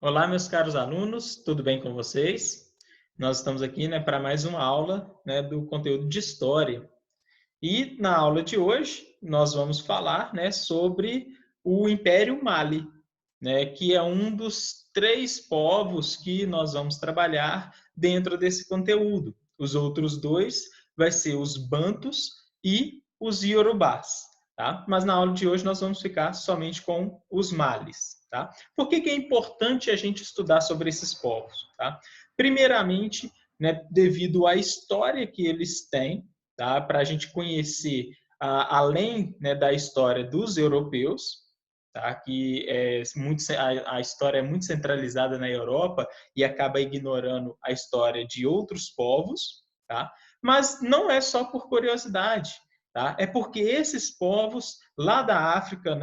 Olá, meus caros alunos, tudo bem com vocês? Nós estamos aqui, para mais uma aula, do conteúdo de História. E na aula de hoje, nós vamos falar, sobre o Império Mali, que é um dos três povos que nós vamos trabalhar dentro desse conteúdo. Os outros dois vai ser os Bantus e os Iorubás, tá? Mas na aula de hoje nós vamos ficar somente com os Malis, tá? Por que é importante a gente estudar sobre esses povos, tá? Primeiramente, devido à história que eles têm, tá? Para a gente conhecer além, da história dos europeus, tá? Que a história é muito centralizada na Europa e acaba ignorando a história de outros povos, tá? Mas não é só por curiosidade, tá? É porque esses povos lá da África,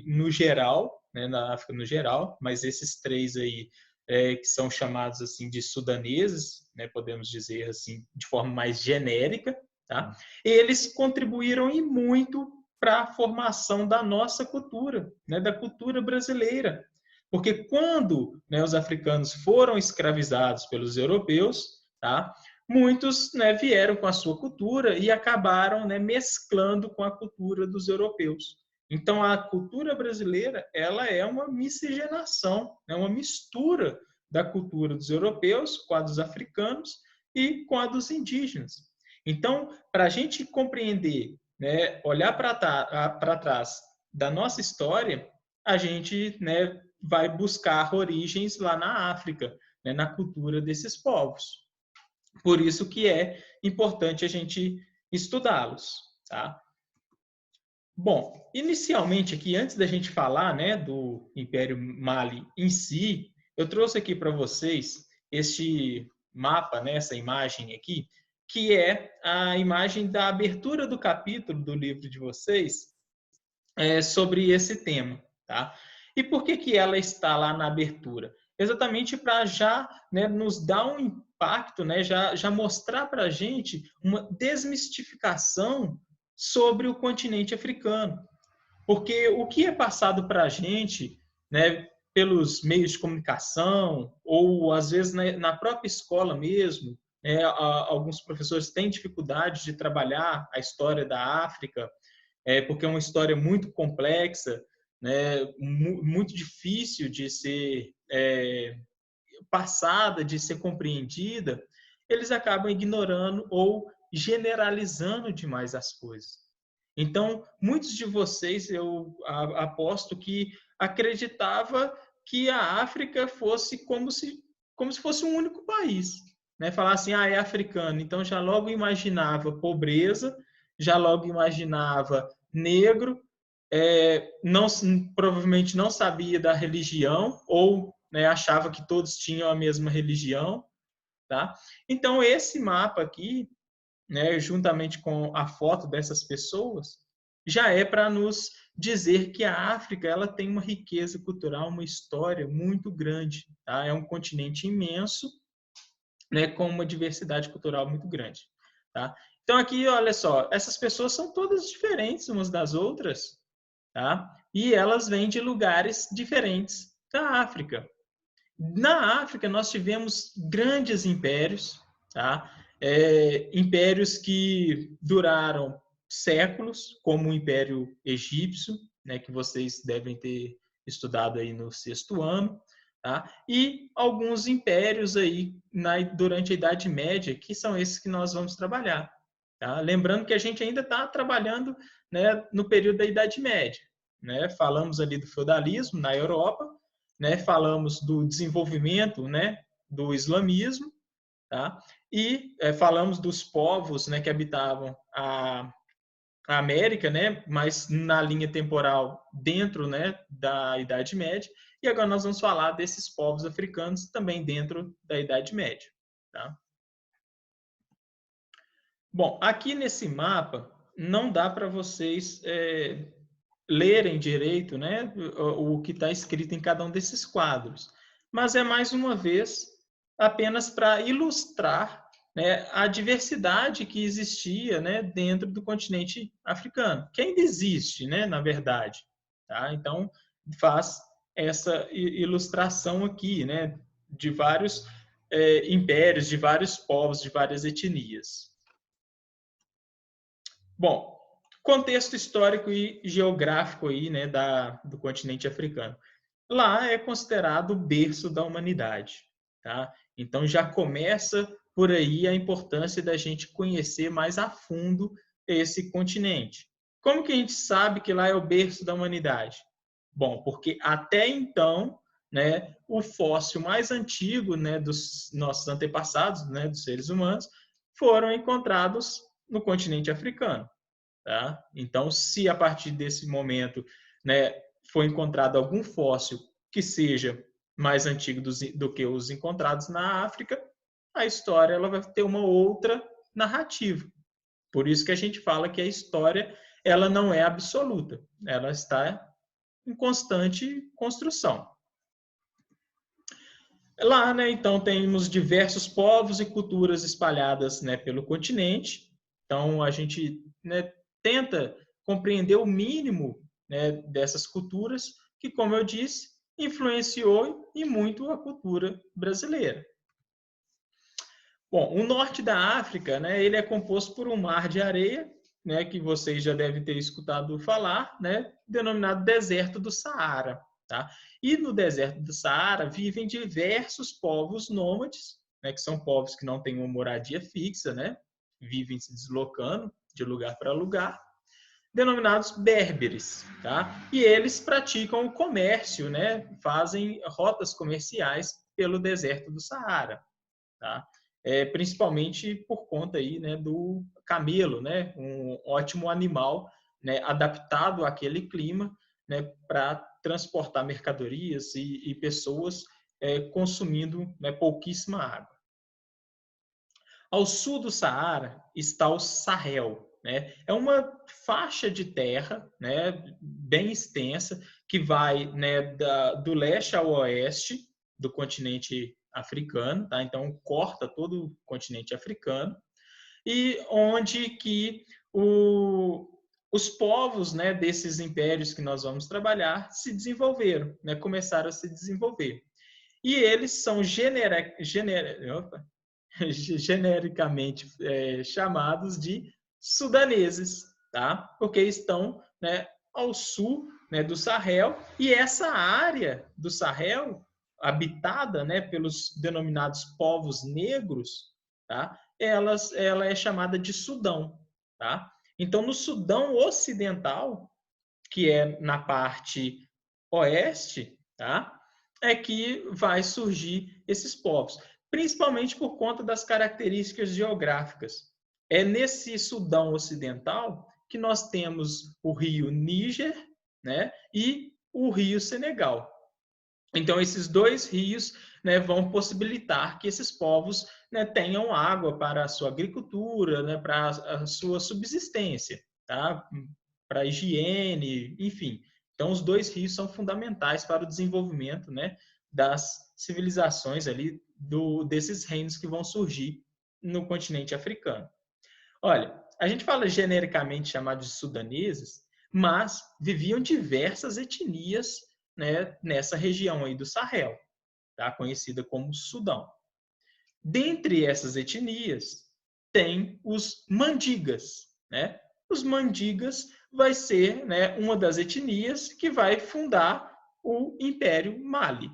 no geral, na África no geral, mas esses três aí que são chamados assim de sudaneses, podemos dizer assim de forma mais genérica, tá? Eles contribuíram e muito para a formação da nossa cultura, da cultura brasileira. Porque quando os africanos foram escravizados pelos europeus, tá? Muitos vieram com a sua cultura e acabaram mesclando com a cultura dos europeus. Então, a cultura brasileira ela é uma miscigenação, é uma mistura da cultura dos europeus com a dos africanos e com a dos indígenas. Então, para a gente compreender, olhar para trás da nossa história, a gente vai buscar origens lá na África, na cultura desses povos. Por isso que é importante a gente estudá-los, tá? Bom, inicialmente aqui, antes da gente falar, do Império Mali em si, eu trouxe aqui para vocês este mapa, essa imagem aqui, que é a imagem da abertura do capítulo do livro de vocês sobre esse tema, tá? E por que ela está lá na abertura? Exatamente para já nos dar um impacto, já mostrar para a gente uma desmistificação sobre o continente africano. Porque o que é passado para a gente, pelos meios de comunicação, ou às vezes na própria escola mesmo, alguns professores têm dificuldade de trabalhar a história da África, porque é uma história muito complexa, muito difícil de ser passada, de ser compreendida, eles acabam ignorando ou generalizando demais as coisas. Então, muitos de vocês, eu aposto que acreditava que a África fosse como se fosse um único país. Falar assim, é africano. Então, já logo imaginava pobreza, já logo imaginava negro, não, provavelmente não sabia da religião, ou achava que todos tinham a mesma religião. Tá? Então, esse mapa aqui, juntamente com a foto dessas pessoas, já é para nos dizer que a África ela tem uma riqueza cultural, uma história muito grande. Tá? É um continente imenso, com uma diversidade cultural muito grande. Tá? Então, aqui, olha só, essas pessoas são todas diferentes umas das outras, tá? E elas vêm de lugares diferentes da África. Na África, nós tivemos grandes impérios, tá? Impérios que duraram séculos, como o Império Egípcio, que vocês devem ter estudado aí no 6º ano, tá? E alguns impérios aí durante a Idade Média, que são esses que nós vamos trabalhar. Tá? Lembrando que a gente ainda está trabalhando no período da Idade Média. Falamos ali do feudalismo na Europa, falamos do desenvolvimento do islamismo, tá? E falamos dos povos que habitavam a América, mas na linha temporal dentro da Idade Média, e agora nós vamos falar desses povos africanos também dentro da Idade Média. Tá? Bom, aqui nesse mapa não dá para vocês lerem direito o que está escrito em cada um desses quadros, mas é mais uma vez apenas para ilustrar a diversidade que existia dentro do continente africano, que ainda existe, na verdade. Tá? Então, faz essa ilustração aqui, né, de vários impérios, de vários povos, de várias etnias. Bom, contexto histórico e geográfico aí, né, do continente africano. Lá é considerado o berço da humanidade, tá? Então já começa por aí a importância da gente conhecer mais a fundo esse continente. Como que a gente sabe que lá é o berço da humanidade? Bom, porque até então, né, o fóssil mais antigo, né, dos nossos antepassados, né, dos seres humanos, foram encontrados no continente africano. Tá? Então, se a partir desse momento, né, foi encontrado algum fóssil que seja mais antigo do que os encontrados na África, a história ela vai ter uma outra narrativa. Por isso que a gente fala que a história ela não é absoluta, ela está em constante construção. Lá, né, então, temos diversos povos e culturas espalhadas, né, pelo continente. Então, a gente, né, tenta compreender o mínimo, né, dessas culturas, que, como eu disse, influenciou e muito a cultura brasileira. Bom, o norte da África, né, ele é composto por um mar de areia, né, que vocês já devem ter escutado falar, né, denominado deserto do Saara. Tá? E no deserto do Saara vivem diversos povos nômades, né, que são povos que não têm uma moradia fixa, né, vivem se deslocando de lugar para lugar, denominados berberes. Tá? E eles praticam o comércio, né, fazem rotas comerciais pelo deserto do Saara. Tá? Principalmente por conta aí, né, do camelo, né, um ótimo animal, né, adaptado àquele clima, né, para transportar mercadorias e pessoas consumindo, né, pouquíssima água. Ao sul do Saara está o Sahel, né? É uma faixa de terra, né, bem extensa que vai, né, do leste ao oeste do continente africano, tá? Então corta todo o continente africano e onde que os povos, né, desses impérios que nós vamos trabalhar se desenvolveram, né, começaram a se desenvolver. E eles são genericamente chamados de sudaneses, tá? Porque estão, né, ao sul, né, do Sahel, e essa área do Sahel, habitada, né, pelos denominados povos negros, tá? Ela é chamada de Sudão. Tá? Então, no Sudão Ocidental, que é na parte oeste, tá? É que vai surgir esses povos, principalmente por conta das características geográficas. É nesse Sudão Ocidental que nós temos o rio Níger, né, e o rio Senegal. Então, esses dois rios, né, vão possibilitar que esses povos, né, tenham água para a sua agricultura, né, para a sua subsistência, tá? Para a higiene, enfim. Então, os dois rios são fundamentais para o desenvolvimento, né, das civilizações ali desses reinos que vão surgir no continente africano. Olha, a gente fala genericamente chamados de sudaneses, mas viviam diversas etnias, né, nessa região aí do Sahel, tá? Conhecida como Sudão. Dentre essas etnias, tem os mandigas, né? Os mandigas vai ser, né, uma das etnias que vai fundar o Império Mali.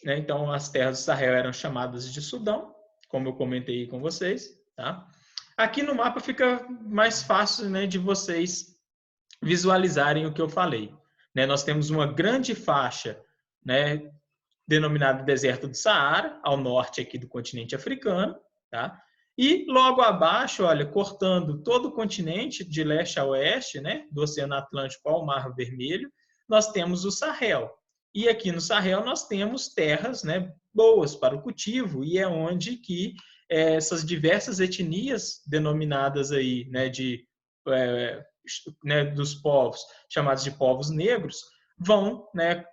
Né? Então, as terras do Sahel eram chamadas de Sudão, como eu comentei com vocês, tá? Aqui no mapa fica mais fácil, né, de vocês visualizarem o que eu falei. Né? Nós temos uma grande faixa, né, denominada Deserto do Saara, ao norte aqui do continente africano, tá? E logo abaixo, olha, cortando todo o continente de leste a oeste, né, do Oceano Atlântico ao Mar Vermelho, nós temos o Sahel. E aqui no Sahel nós temos terras, né, boas para o cultivo, e é onde que essas diversas etnias denominadas aí, né, dos povos chamados de povos negros vão, né,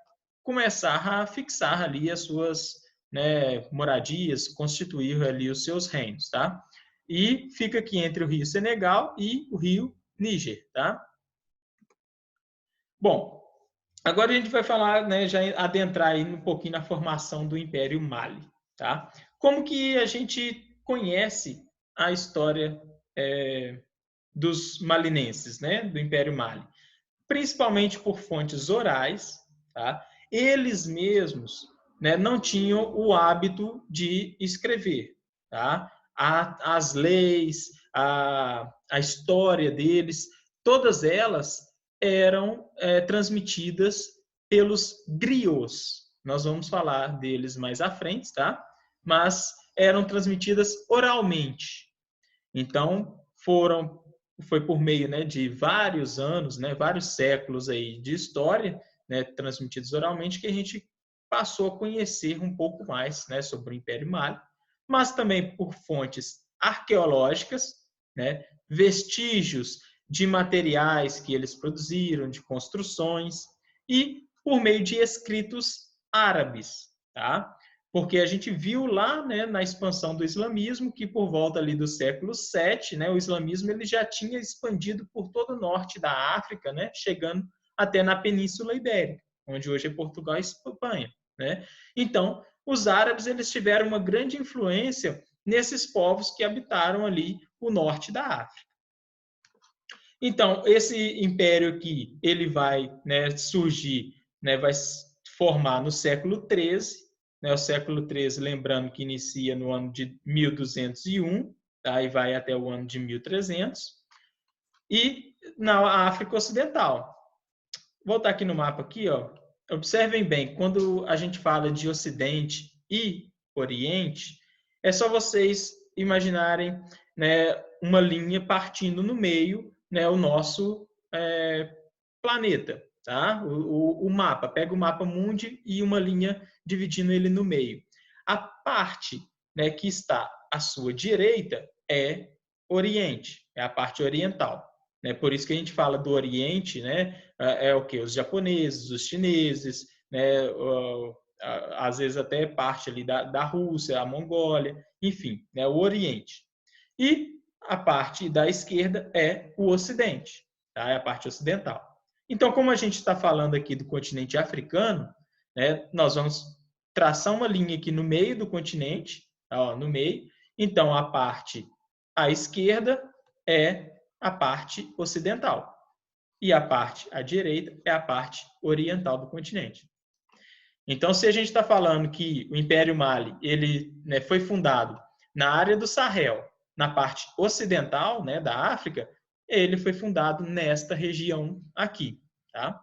começar a fixar ali as suas, né, moradias, constituir ali os seus reinos, tá? E fica aqui entre o rio Senegal e o rio Níger, tá? Bom, Agora a gente vai falar, né, já adentrar aí um pouquinho na formação do Império Mali, tá? Como que a gente conhece a história dos malinenses, né, do Império Mali? Principalmente por fontes orais, tá? Eles mesmos, né, não tinham o hábito de escrever, tá? As leis, a história deles, todas elas eram transmitidas pelos griots. Nós vamos falar deles mais à frente, tá? Mas eram transmitidas oralmente. Então, foi por meio, né, de vários anos, né, vários séculos aí de história, né, transmitidos oralmente, que a gente passou a conhecer um pouco mais, né, sobre o Império Mali, mas também por fontes arqueológicas, né, vestígios de materiais que eles produziram, de construções, e por meio de escritos árabes, tá? Porque a gente viu lá, né, na expansão do islamismo que por volta ali do século VII, né, o islamismo ele já tinha expandido por todo o norte da África, né, chegando até na Península Ibérica, onde hoje é Portugal e Espanha, né? Então, os árabes eles tiveram uma grande influência nesses povos que habitaram ali o norte da África. Então, esse império aqui, ele vai, né, surgir, né, vai formar no século XIII, né, o século XIII, lembrando que inicia no ano de 1201, tá, e vai até o ano de 1300, e na África Ocidental. Vou voltar aqui no mapa aqui, ó. Observem bem, quando a gente fala de Ocidente e Oriente, é só vocês imaginarem, né, uma linha partindo no meio, né, o nosso planeta, tá? O mapa, pega o mapa mundi e uma linha dividindo ele no meio. A parte, né, que está à sua direita é Oriente, é a parte oriental. Né? Por isso que a gente fala do Oriente, né? É o que? Os japoneses, os chineses, né? Às vezes até parte ali da Rússia, a Mongólia, enfim, né? O Oriente. E a parte da esquerda é o Ocidente, tá? É a parte ocidental. Então, como a gente está falando aqui do continente africano, né? Nós vamos traçar uma linha aqui no meio do continente, ó, no meio. Então, a parte à esquerda é a parte ocidental. E a parte à direita é a parte oriental do continente. Então, se a gente está falando que o Império Mali ele, né, foi fundado na área do Sahel, na parte ocidental, né, da África, ele foi fundado nesta região aqui. Tá?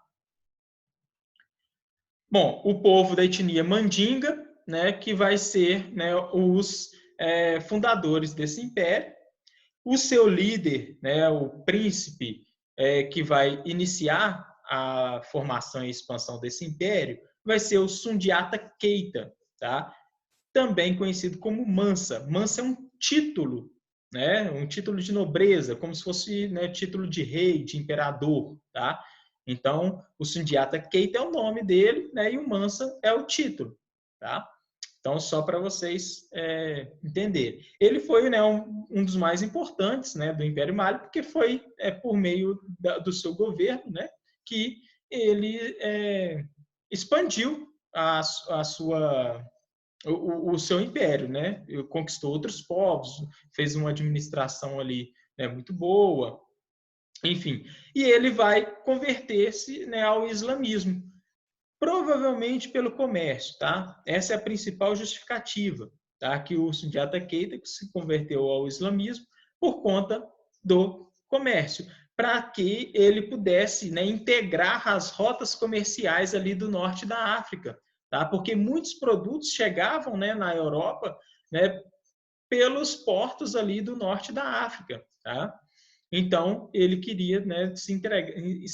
Bom, o povo da etnia Mandinga, né, que vai ser, né, os fundadores desse império. O seu líder, né, o príncipe que vai iniciar a formação e expansão desse império, vai ser o Sundiata Keita, tá? Também conhecido como Mansa. Mansa é um título, né, um título de nobreza, como se fosse, né, título de rei, de imperador, tá? Então, o Sundiata Keita é o nome dele, né, e o Mansa é o título, tá? Então, só para vocês entenderem. Ele foi, né, um dos mais importantes, né, do Império Mali, porque foi por meio do seu governo, né, que ele expandiu a sua, o seu império, né? Conquistou outros povos, fez uma administração ali, né, muito boa, enfim. E ele vai converter-se, né, ao islamismo. Provavelmente pelo comércio, tá? Essa é a principal justificativa, tá? Que o Sundiata Keita se converteu ao islamismo por conta do comércio, para que ele pudesse, né, integrar as rotas comerciais ali do norte da África, tá? Porque muitos produtos chegavam, né, na Europa, né, pelos portos ali do norte da África, tá? Então, ele queria, né, se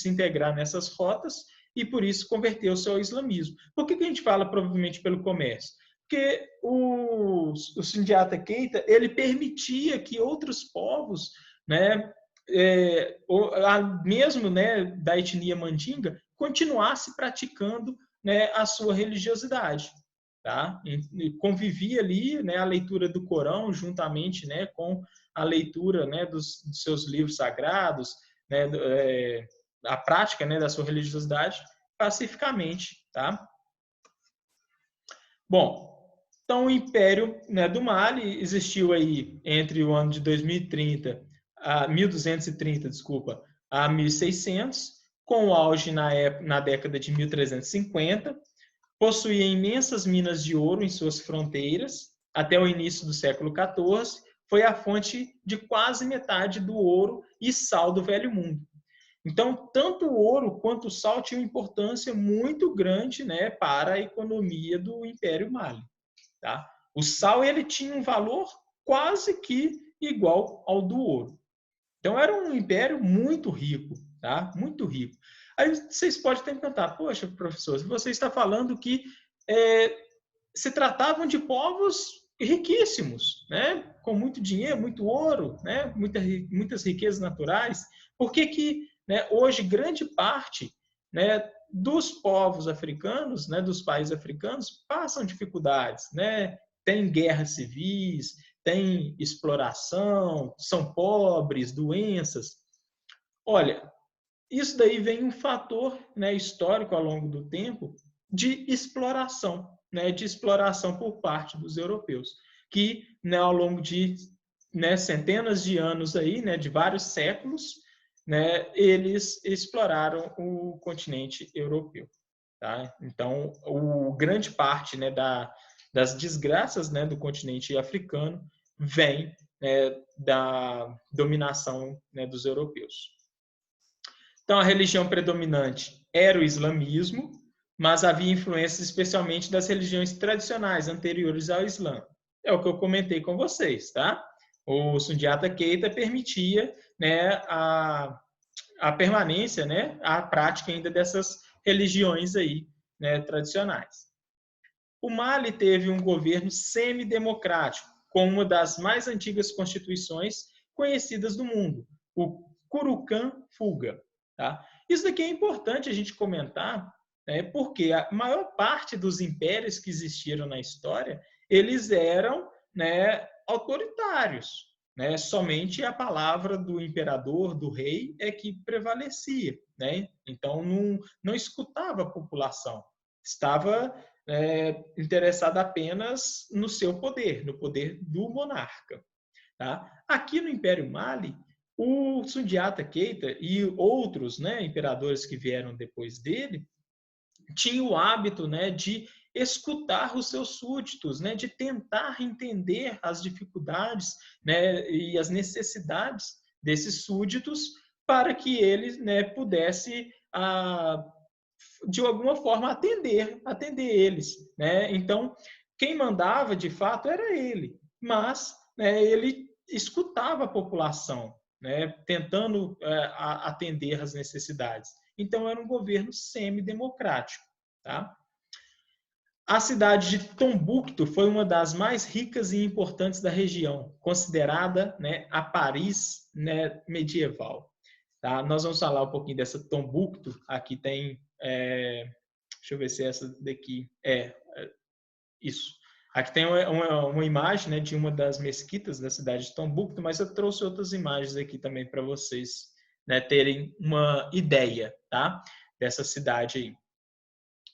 integrar nessas rotas e, por isso, converteu-se ao islamismo. Por que a gente fala provavelmente pelo comércio? Porque o Sundiata Keita ele permitia que outros povos, né, mesmo, né, da etnia mandinga, continuasse praticando, né, a sua religiosidade. Tá? E convivia ali, né, a leitura do Corão juntamente, né, com a leitura, né, dos seus livros sagrados, né, a prática, né, da sua religiosidade pacificamente, tá? Bom, então o Império, né, do Mali existiu aí entre o ano de 2030 a 1230, desculpa, a 1600, com o auge na década de 1350, possuía imensas minas de ouro em suas fronteiras. Até o início do século XIV, foi a fonte de quase metade do ouro e sal do Velho Mundo. Então, tanto o ouro quanto o sal tinham importância muito grande, né, para a economia do Império Mali. Tá? O sal ele tinha um valor quase que igual ao do ouro. Então, era um império muito rico, tá? Muito rico. Aí vocês podem até perguntar, poxa, professor, você está falando que se tratavam de povos riquíssimos, né? Com muito dinheiro, muito ouro, né? Muitas riquezas naturais. Por que né, hoje grande parte, né, dos povos africanos, né, dos países africanos, passam dificuldades, né? Tem guerras civis, tem exploração, são pobres, doenças. Olha, isso daí vem um fator, né, histórico ao longo do tempo de exploração, né, de exploração por parte dos europeus, que, né, ao longo de, né, centenas de anos aí, né, de vários séculos, né, eles exploraram o continente europeu. Tá? Então, grande parte, né, das desgraças, né, do continente africano vem, né, da dominação, né, dos europeus. Então, a religião predominante era o islamismo, mas havia influências especialmente das religiões tradicionais anteriores ao Islã. É o que eu comentei com vocês, tá? O Sundiata Keita permitia, né, a permanência, né, a prática ainda dessas religiões aí, né, tradicionais. O Mali teve um governo semidemocrático, com uma das mais antigas constituições conhecidas do mundo, o Kurukan Fuga. Tá? Isso daqui é importante a gente comentar, né, porque a maior parte dos impérios que existiram na história, eles eram, né, autoritários. Né? Somente a palavra do imperador, do rei, é que prevalecia. Né? Então, não escutava a população. Estava interessado apenas no seu poder, no poder do monarca. Tá? Aqui no Império Mali, o Sundiata Keita e outros, né, imperadores que vieram depois dele tinham o hábito, né, de escutar os seus súditos, né, de tentar entender as dificuldades, né, e as necessidades desses súditos para que ele, né, pudesse de alguma forma atender eles, né? Então, quem mandava de fato era ele, mas, né, ele escutava a população, né, tentando atender as necessidades. Então, era um governo semidemocrático. Tá? A cidade de Tombuctu foi uma das mais ricas e importantes da região, considerada, né, a Paris, né, medieval. Tá? Nós vamos falar um pouquinho dessa Tombuctu. Aqui tem, deixa eu ver se é essa daqui. Isso. Aqui tem uma imagem, né, de uma das mesquitas da cidade de Tombuctu, mas eu trouxe outras imagens aqui também para vocês, né, terem uma ideia, tá, dessa cidade aí.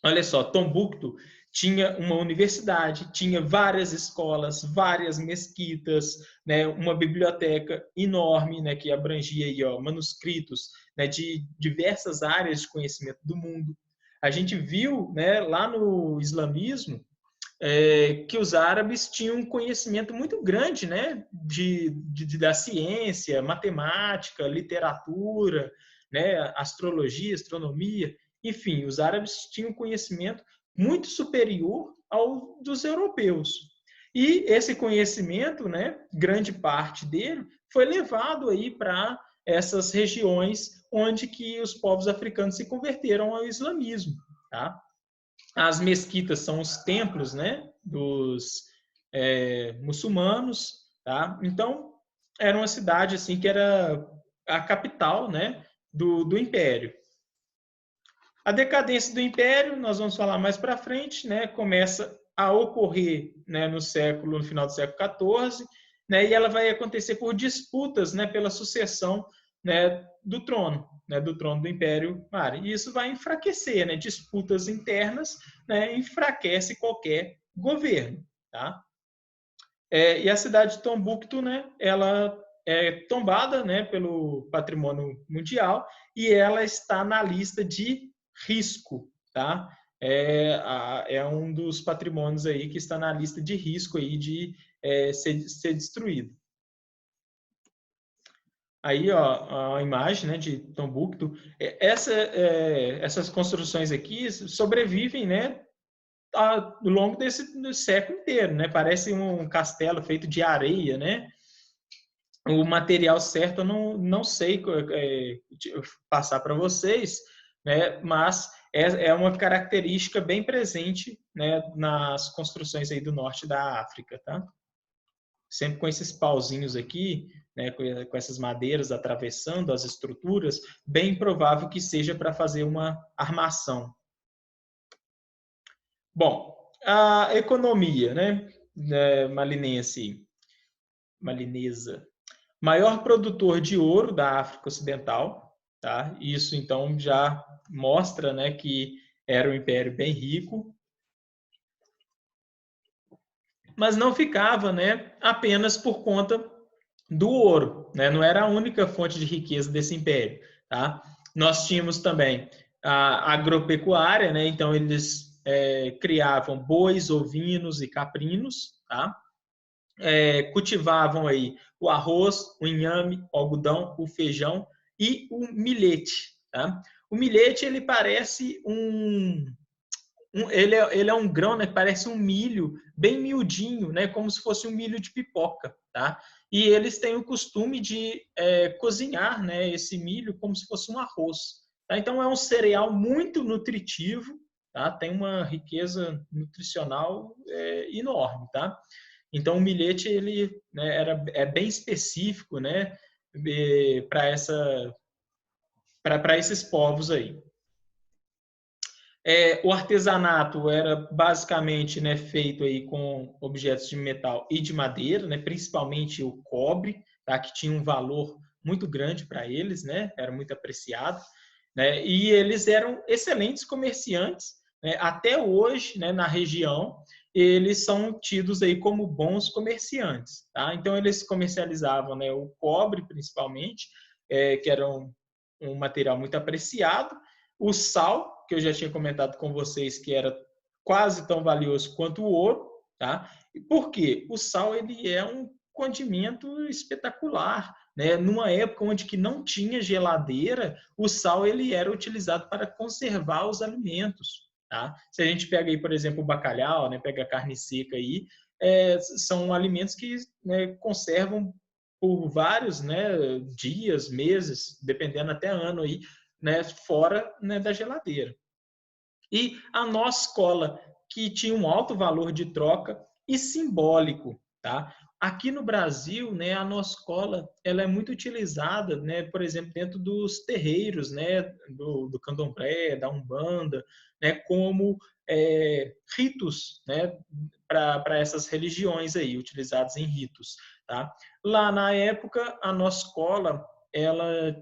Olha só, Tombuctu tinha uma universidade, tinha várias escolas, várias mesquitas, né, uma biblioteca enorme, né, que abrangia aí, ó, manuscritos, né, de diversas áreas de conhecimento do mundo. A gente viu, né, lá no islamismo que os árabes tinham um conhecimento muito grande, né, da ciência, matemática, literatura, né, astrologia, astronomia. Enfim, os árabes tinham um conhecimento muito superior ao dos europeus. E esse conhecimento, né, grande parte dele, foi levado aí para essas regiões onde que os povos africanos se converteram ao islamismo. Tá? As mesquitas são os templos, né, dos muçulmanos. Tá? Então, era uma cidade assim, que era a capital, né, do império. A decadência do império, nós vamos falar mais para frente, né, começa a ocorrer, né, no final do século XIV, né, e ela vai acontecer por disputas, né, pela sucessão, né, do trono, né, do trono do Império Mari. E isso vai enfraquecer, né, disputas internas, né, enfraquece qualquer governo, tá? E a cidade de Tombuctu, né, ela é tombada, né, pelo Patrimônio Mundial e ela está na lista de risco, tá? É um dos patrimônios aí que está na lista de risco aí de ser destruído. Aí, ó, a imagem, né, de Tombuctu. Essas construções aqui sobrevivem, né, ao longo do século inteiro, né? Parece um castelo feito de areia, né? O material certo eu não sei passar para vocês, né? Mas é uma característica bem presente, né, nas construções aí do norte da África, tá? Sempre com esses pauzinhos aqui, né, com essas madeiras atravessando as estruturas, bem provável que seja para fazer uma armação. Bom, a economia, né, malinesa, maior produtor de ouro da África Ocidental, tá? Isso então já mostra, né, que era um império bem rico, mas não ficava, né, apenas por conta do ouro, né? Não era a única fonte de riqueza desse império, tá? Nós tínhamos também a agropecuária, né? Então eles criavam bois, ovinos e caprinos, tá? Cultivavam aí o arroz, o inhame, o algodão, o feijão e o milhete, tá? O milhete ele parece ele é um grão, né? Parece um milho bem miudinho, né? Como se fosse um milho de pipoca, tá? E eles têm o costume de cozinhar, né? Esse milho como se fosse um arroz. Tá? Então é um cereal muito nutritivo, tá? Tem uma riqueza nutricional enorme, tá? Então o milhete ele, né, é bem específico, né? Para esses povos aí. O artesanato era basicamente, né, feito aí com objetos de metal e de madeira, né, principalmente o cobre, tá, que tinha um valor muito grande para eles, né, era muito apreciado, né, e eles eram excelentes comerciantes, né, até hoje, né, na região, eles são tidos aí como bons comerciantes, tá? Então eles comercializavam, né, o cobre principalmente, que era um material muito apreciado, o sal, que eu já tinha comentado com vocês que era quase tão valioso quanto o ouro, tá? E por quê? O sal ele é um condimento espetacular, né? Numa época onde que não tinha geladeira, o sal ele era utilizado para conservar os alimentos, tá? Se a gente pega aí, por exemplo, o bacalhau, né? Pega a carne seca aí, são alimentos que, né, conservam por vários, né, dias, meses, dependendo até ano aí, né, fora, né, da geladeira. E a nossa escola, que tinha um alto valor de troca e simbólico, tá? Aqui no Brasil, né, a nossa escola ela é muito utilizada, né, por exemplo, dentro dos terreiros, né, do candomblé, da umbanda, né, como ritos, né, para essas religiões aí, utilizados em ritos, tá? Lá na época, a nossa escola ela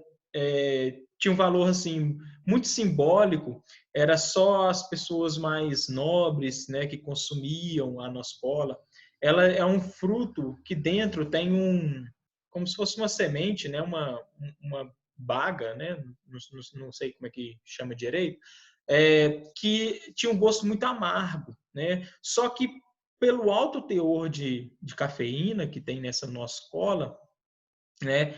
tinha um valor assim muito simbólico, era só as pessoas mais nobres, né, que consumiam a nossa cola. Ela é um fruto que dentro tem como se fosse uma semente, né, uma baga, né, não sei como é que chama direito, que tinha um gosto muito amargo, né? Só que pelo alto teor de cafeína que tem nessa nossa cola, né,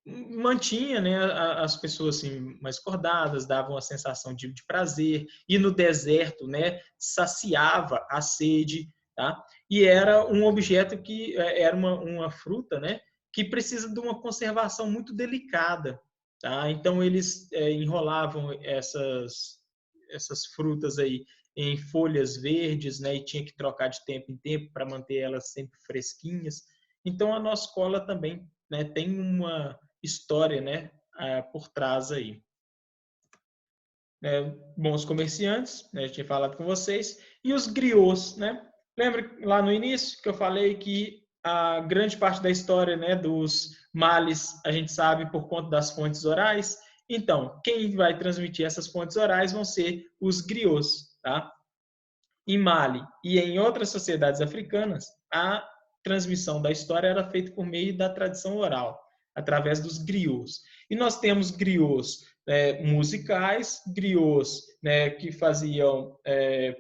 mantinha, né, as pessoas assim, mais acordadas, davam a sensação de prazer, e no deserto, né, saciava a sede, tá? E era um objeto que era uma fruta, né, que precisa de uma conservação muito delicada, tá? Então eles enrolavam essas frutas aí em folhas verdes, né, e tinha que trocar de tempo em tempo para manter elas sempre fresquinhas. Então a nossa escola também, né, tem uma história, né, por trás aí. Bons comerciantes, né, eu tinha falado com vocês, e os griots, né? Lembra lá no início que eu falei que a grande parte da história, né, dos males a gente sabe por conta das fontes orais. Então, quem vai transmitir essas fontes orais vão ser os griots, tá? Em Mali e em outras sociedades africanas, a transmissão da história era feita por meio da tradição oral, através dos griots. E nós temos griots musicais, griots, né, que faziam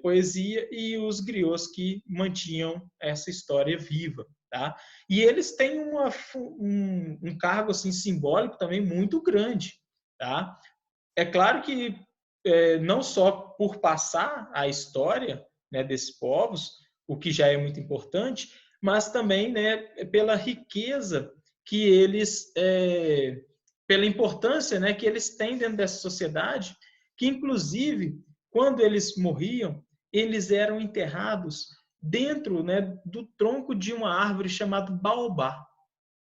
poesia e os griots que mantinham essa história viva. Tá? E eles têm um cargo assim, simbólico também muito grande. Tá? É claro que não só por passar a história, né, desses povos, o que já é muito importante, mas também, né, pela riqueza que eles, pela importância, né, que eles têm dentro dessa sociedade, que inclusive quando eles morriam, eles eram enterrados dentro, né, do tronco de uma árvore chamada baobá,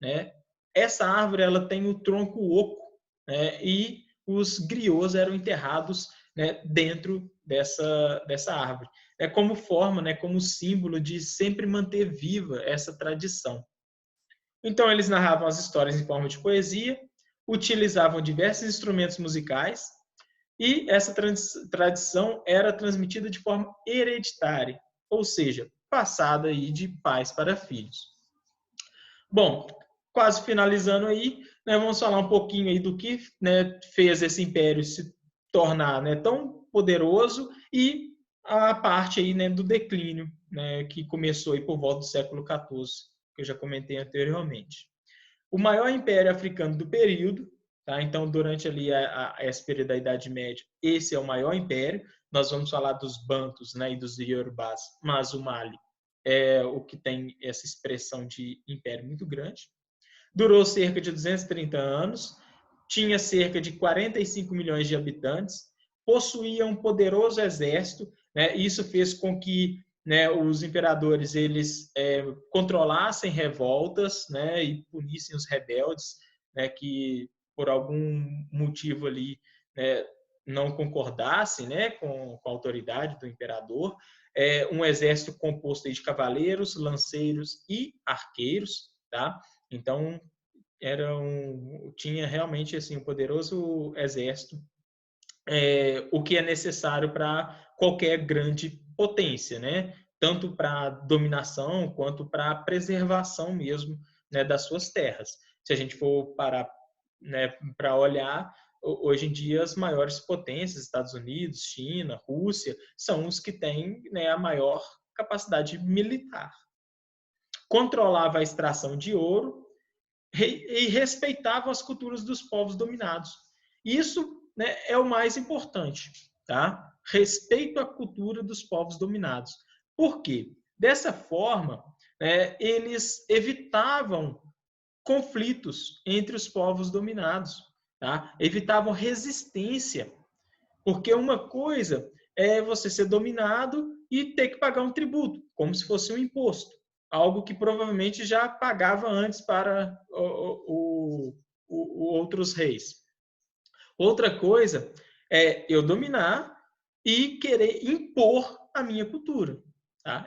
né? Essa árvore ela tem o tronco oco, né, e os griots eram enterrados, né, dentro dessa árvore. É como forma, né, como símbolo de sempre manter viva essa tradição. Então, eles narravam as histórias em forma de poesia, utilizavam diversos instrumentos musicais e essa tradição era transmitida de forma hereditária, ou seja, passada aí de pais para filhos. Bom, quase finalizando aí, né, vamos falar um pouquinho aí do que, né, fez esse império se tornar, né, tão poderoso e a parte aí, né, do declínio, né, que começou aí por volta do século XIV, que eu já comentei anteriormente. O maior império africano do período, tá? Então, durante ali esse período da Idade Média, esse é o maior império. Nós vamos falar dos Bantus, né, e dos Yorubás, mas o Mali é o que tem essa expressão de império muito grande. Durou cerca de 230 anos, tinha cerca de 45 milhões de habitantes, possuía um poderoso exército, né? Isso fez com que, né, os imperadores eles controlassem revoltas, né, e punissem os rebeldes, né, que por algum motivo ali, né, não concordassem, né, com a autoridade do imperador. Um exército composto de cavaleiros, lanceiros e arqueiros, tá? Então tinha realmente assim um poderoso exército, o que é necessário para qualquer grande potência, né? Tanto para dominação quanto para preservação mesmo, né, das suas terras. Se a gente for parar, né, para olhar, hoje em dia as maiores potências, Estados Unidos, China, Rússia, são os que têm, né, a maior capacidade militar. Controlava a extração de ouro e respeitavam as culturas dos povos dominados. Isso, né, é o mais importante, tá? Respeito à cultura dos povos dominados. Por quê? Dessa forma, né, eles evitavam conflitos entre os povos dominados, tá? Evitavam resistência, porque uma coisa é você ser dominado e ter que pagar um tributo, como se fosse um imposto, algo que provavelmente já pagava antes para outros reis. Outra coisa é eu dominar e querer impor a minha cultura. Tá?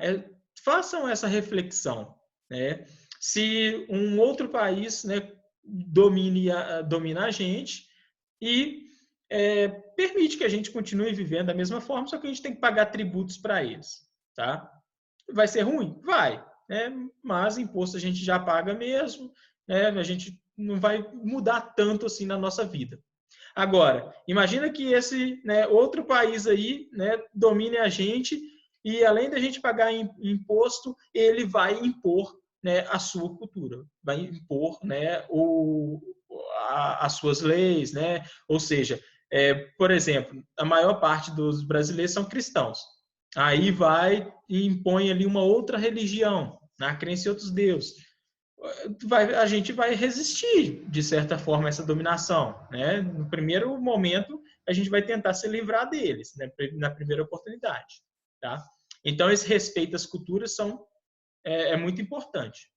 Façam essa reflexão. Né? Se um outro país, né, domina a gente e permite que a gente continue vivendo da mesma forma, só que a gente tem que pagar tributos para eles. Tá? Vai ser ruim? Vai. Né? Mas imposto a gente já paga mesmo, né? A gente não vai mudar tanto assim na nossa vida. Agora, imagina que esse, né, outro país aí, né, domine a gente e além da gente pagar imposto, ele vai impor, né, a sua cultura, vai impor, né, as suas leis, né? Ou seja, por exemplo, a maior parte dos brasileiros são cristãos. Aí vai e impõe ali uma outra religião, na crença em outros deuses. A gente vai resistir, de certa forma, a essa dominação. Né? No primeiro momento, a gente vai tentar se livrar deles, né? Na primeira oportunidade. Tá? Então, esse respeito às culturas é muito importante.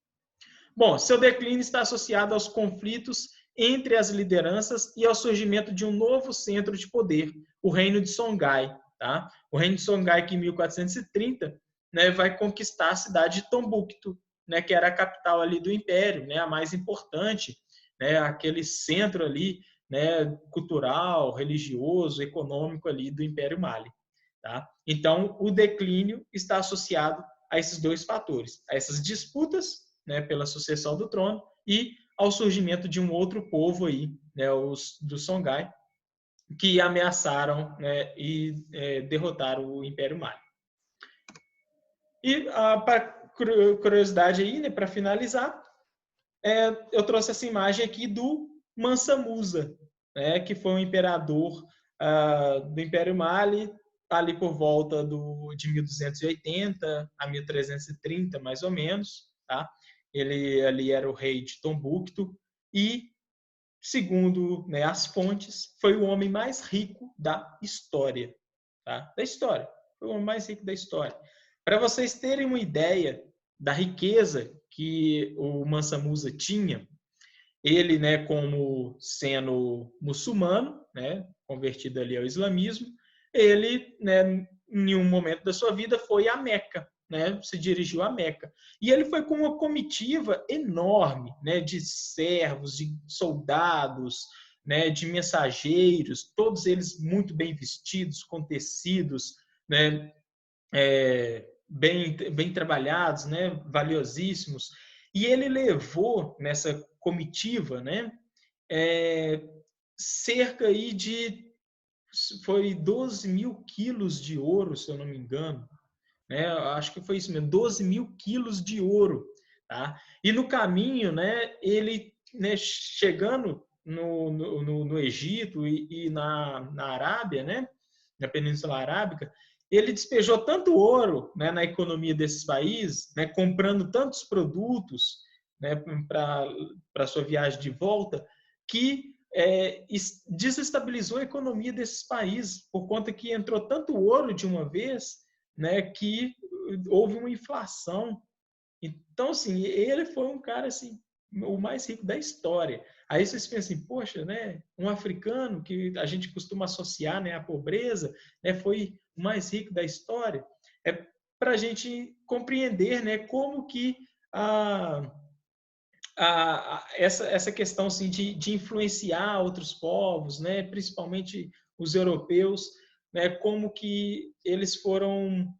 Bom, seu declínio está associado aos conflitos entre as lideranças e ao surgimento de um novo centro de poder, o Reino de Songhai. Tá? O Reino de Songhai, que em 1430, né, vai conquistar a cidade de Tombuctu, né, que era a capital ali do Império, né, a mais importante, né, aquele centro ali, né, cultural, religioso, econômico ali do Império Mali. Tá? Então, o declínio está associado a esses dois fatores, a essas disputas, né, pela sucessão do trono e ao surgimento de um outro povo aí, né, os do Songhai, que ameaçaram, né, e derrotaram o Império Mali. E para curiosidade aí, né, para finalizar, eu trouxe essa imagem aqui do Mansa Musa, né, que foi um imperador do Império Mali, ali por volta de 1280 a 1330, mais ou menos. Tá? Ele ali era o rei de Tombuctu e, segundo, né, as fontes, foi o homem mais rico da história. Tá? Da história. Foi o homem mais rico da história. Para vocês terem uma ideia da riqueza que o Mansa Musa tinha, ele, né, como sendo muçulmano, né, convertido ali ao islamismo, ele, né, em um momento da sua vida foi a Meca, né, se dirigiu a Meca. E ele foi com uma comitiva enorme, né, de servos, de soldados, né, de mensageiros, todos eles muito bem vestidos, com tecidos, né, bem trabalhados, né, valiosíssimos. E ele levou nessa comitiva, né, cerca aí de foi 12 mil quilos de ouro, se eu não me engano. Né? Acho que foi isso mesmo, 12 mil quilos de ouro. Tá? E no caminho, né, ele, né, chegando no Egito e na Arábia, né, na Península Arábica, ele despejou tanto ouro, né, na economia desses países, né, comprando tantos produtos, né, para a sua viagem de volta, que desestabilizou a economia desses países, por conta que entrou tanto ouro de uma vez, né, que houve uma inflação. Então, assim, ele foi um cara assim, o mais rico da história. Aí vocês pensam assim, poxa, né, um africano que a gente costuma associar, né, à pobreza, né, foi o mais rico da história. É para a gente compreender, né, como que essa questão assim, de influenciar outros povos, né, principalmente os europeus, né, como que eles foram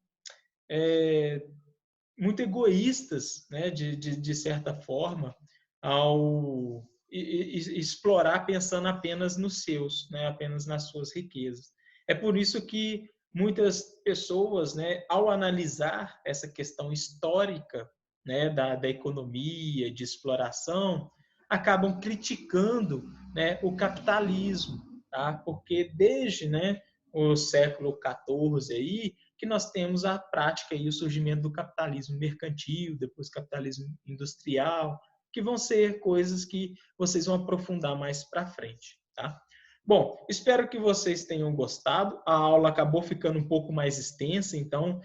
muito egoístas, né, de certa forma, ao explorar pensando apenas nos seus, né, apenas nas suas riquezas. É por isso que muitas pessoas, né, ao analisar essa questão histórica, né, da economia, de exploração, acabam criticando, né, o capitalismo, tá? Porque desde, né, o século XIV aí, que nós temos a prática e o surgimento do capitalismo mercantil, depois capitalismo industrial, que vão ser coisas que vocês vão aprofundar mais para frente, tá? Bom, espero que vocês tenham gostado. A aula acabou ficando um pouco mais extensa, então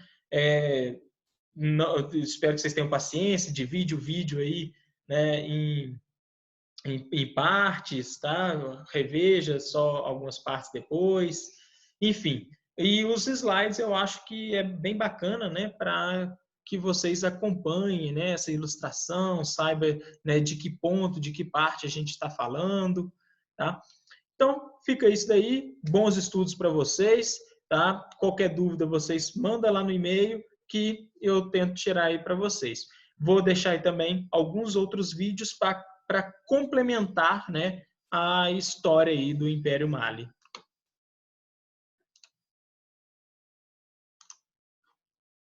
espero que vocês tenham paciência, divide o vídeo aí, né, em partes, tá? Reveja só algumas partes depois. Enfim, e os slides eu acho que é bem bacana, né, para que vocês acompanhem, né, essa ilustração, saiba, né, de que ponto, de que parte a gente está falando, tá? Então, fica isso daí. Bons estudos para vocês, tá? Qualquer dúvida, vocês mandam lá no e-mail que eu tento tirar aí para vocês. Vou deixar aí também alguns outros vídeos para complementar, né, a história aí do Império Mali.